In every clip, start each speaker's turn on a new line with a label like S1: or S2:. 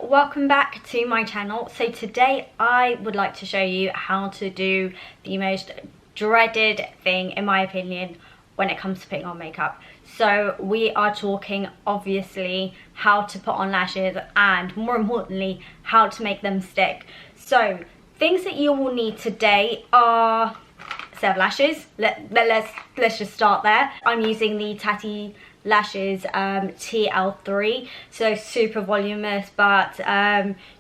S1: welcome back to my channel. So today I would like to show you how to do the most dreaded thing, in my opinion, when it comes to putting on makeup. So we are talking obviously how to put on lashes and, more importantly, how to make them stick. So things that you will need today are a set of lashes. Let's just start there. I'm using the Tatti Lashes TL3, so super voluminous, but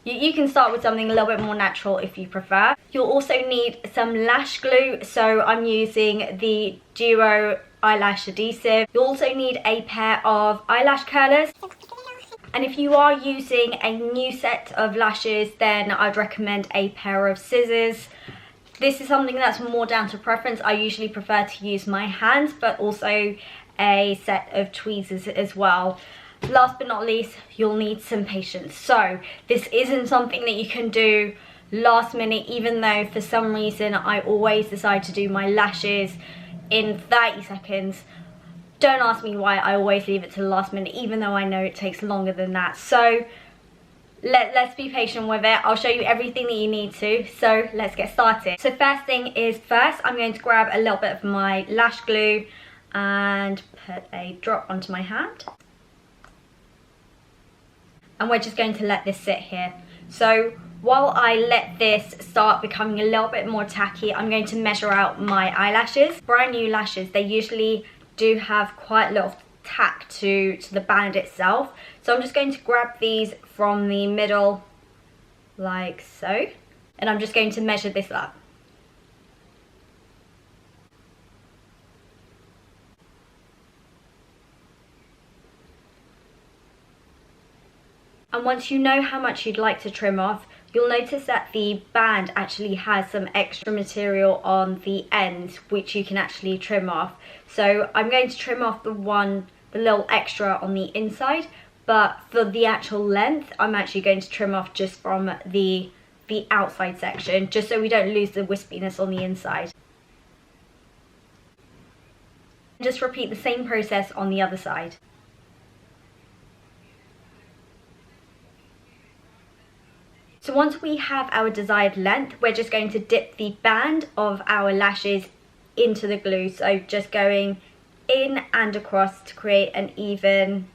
S1: you can start with something a little bit more natural if you prefer. You'll also need some lash glue, so I'm using the Duo eyelash adhesive. You'll also need a pair of eyelash curlers, and if you are using a new set of lashes, then I'd recommend a pair of scissors. This is something that's more down to preference. I usually prefer to use my hands, but also a set of tweezers as well. Last but not least, you'll need some patience. So this isn't something that you can do last minute, even though for some reason I always decide to do my lashes in 30 seconds. Don't ask me why I always leave it to the last minute, even though I know it takes longer than that. So let's be patient with it. I'll show you everything that you need to, so let's get started. So first thing is first, I'm going to grab a little bit of my lash glue and put a drop onto my hand, and we're just going to let this sit here. So while I let this start becoming a little bit more tacky, I'm going to measure out my eyelashes. Brand new lashes, they usually do have quite a lot of tack to the band itself, so I'm just going to grab these from the middle like so, and I'm just going to measure this up. And once you know how much you'd like to trim off, you'll notice that the band actually has some extra material on the end which you can actually trim off. So I'm going to trim off the little extra on the inside, but for the actual length I'm actually going to trim off just from the outside section, just so we don't lose the wispiness on the inside. Just repeat the same process on the other side. So once we have our desired length, we're just going to dip the band of our lashes into the glue. So just going in and across to create an even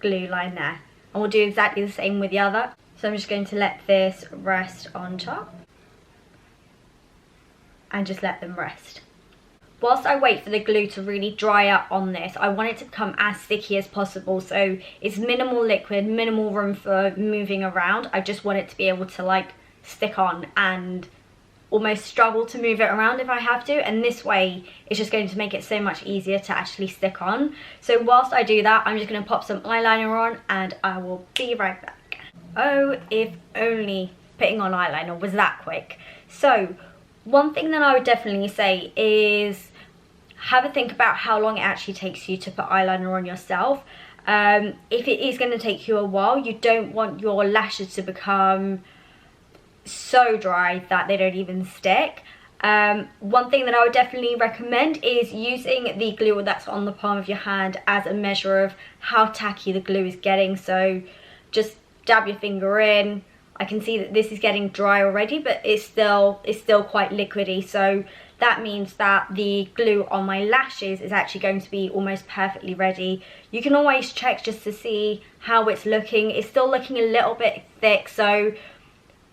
S1: glue line there. And we'll do exactly the same with the other. So I'm just going to let this rest on top and just let them rest. Whilst I wait for the glue to really dry up on this, I want it to become as sticky as possible, so it's minimal liquid, minimal room for moving around. I just want it to be able to like stick on and almost struggle to move it around if I have to, and this way it's just going to make it so much easier to actually stick on. So whilst I do that, I'm just going to pop some eyeliner on and I will be right back. Oh, if only putting on eyeliner was that quick. So one thing that I would definitely say is have a think about how long it actually takes you to put eyeliner on yourself. If it is going to take you a while, you don't want your lashes to become so dry that they don't even stick. One thing that I would definitely recommend is using the glue that's on the palm of your hand as a measure of how tacky the glue is getting. So just dab your finger in. I can see that this is getting dry already, but it's still quite liquidy, so that means that the glue on my lashes is actually going to be almost perfectly ready. You can always check just to see how it's looking. It's still looking a little bit thick, so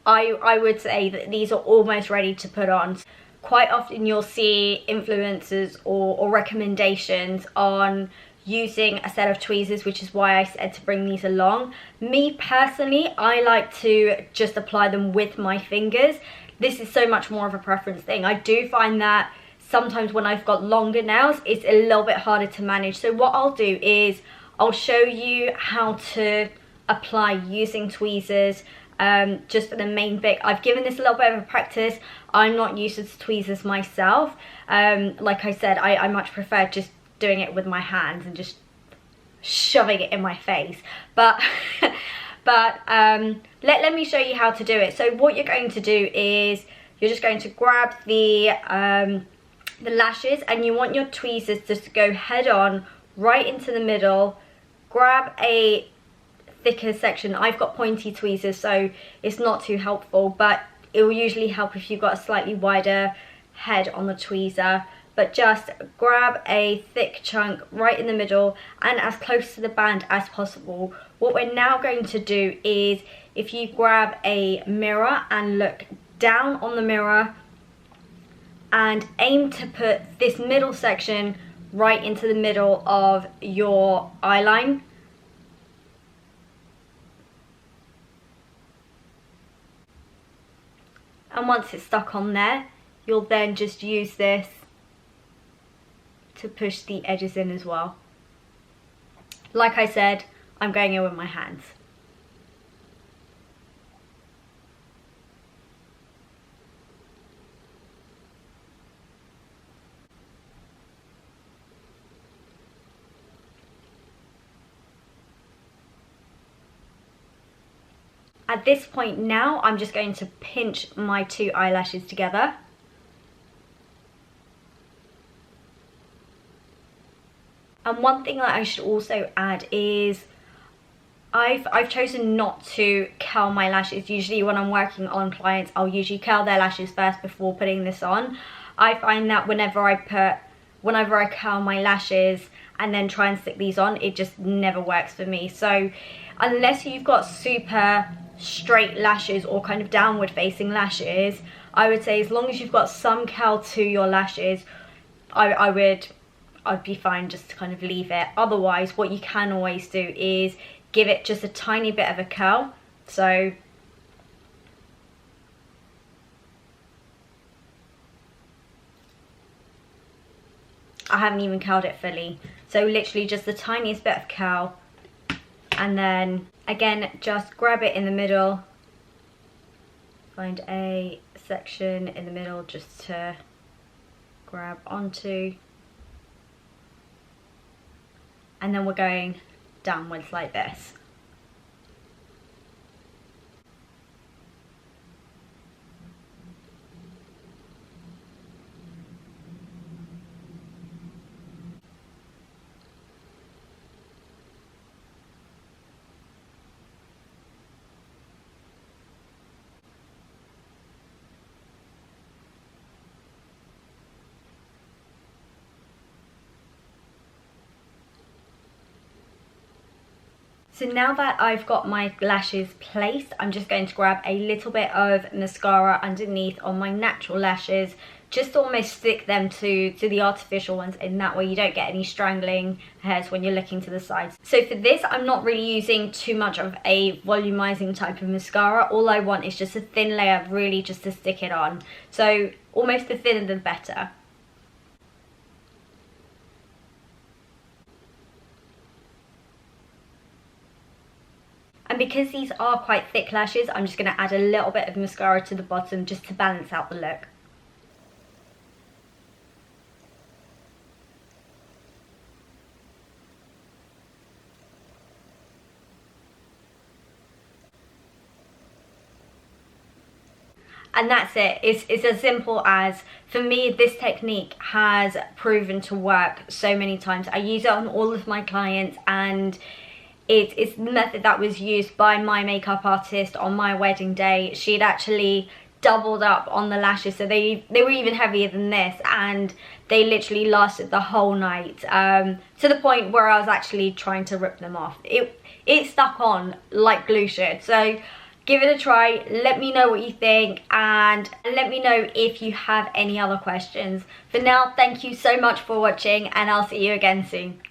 S1: I would say that these are almost ready to put on. Quite often you'll see influencers or recommendations on using a set of tweezers, which is why I said to bring these along. Me personally, I like to just apply them with my fingers. This is so much more of a preference thing. I do find that sometimes when I've got longer nails, it's a little bit harder to manage. So what I'll do is I'll show you how to apply using tweezers, just for the main bit. I've given this a little bit of a practice. I'm not used to tweezers myself. Like I said, I much prefer just doing it with my hands and just shoving it in my face, but let me show you how to do it. So what you're going to do is you're just going to grab the lashes, and you want your tweezers just to go head on right into the middle. Grab a thicker section. I've got pointy tweezers, so it's not too helpful, but it will usually help if you've got a slightly wider head on the tweezer. But just grab a thick chunk right in the middle and as close to the band as possible. What we're now going to do is, if you grab a mirror and look down on the mirror and aim to put this middle section right into the middle of your eyeline. And once it's stuck on there, you'll then just use this to push the edges in as well. Like I said, I'm going in with my hands. At this point now, I'm just going to pinch my two eyelashes together. And one thing that I should also add is I've chosen not to curl my lashes. Usually when I'm working on clients, I'll usually curl their lashes first before putting this on. I find that whenever I curl my lashes and then try and stick these on, it just never works for me. So unless you've got super straight lashes or kind of downward facing lashes, I would say as long as you've got some curl to your lashes, I'd be fine just to kind of leave it. Otherwise, what you can always do is give it just a tiny bit of a curl. So I haven't even curled it fully. So literally just the tiniest bit of curl. And then again, just grab it in the middle. Find a section in the middle just to grab onto. And then we're going downwards like this. So now that I've got my lashes placed, I'm just going to grab a little bit of mascara underneath on my natural lashes, just to almost stick them to the artificial ones, in that way you don't get any strangling hairs when you're looking to the sides. So for this, I'm not really using too much of a volumizing type of mascara. All I want is just a thin layer, really just to stick it on. So almost the thinner the better. And because these are quite thick lashes, I'm just going to add a little bit of mascara to the bottom just to balance out the look. And that's it. It's as simple as, for me, this technique has proven to work so many times. I use it on all of my clients, and it's the method that was used by my makeup artist on my wedding day. She'd actually doubled up on the lashes, so they were even heavier than this, and they literally lasted the whole night, to the point where I was actually trying to rip them off. It stuck on like glue should. So give it a try, let me know what you think, and let me know if you have any other questions. For now, thank you so much for watching, and I'll see you again soon.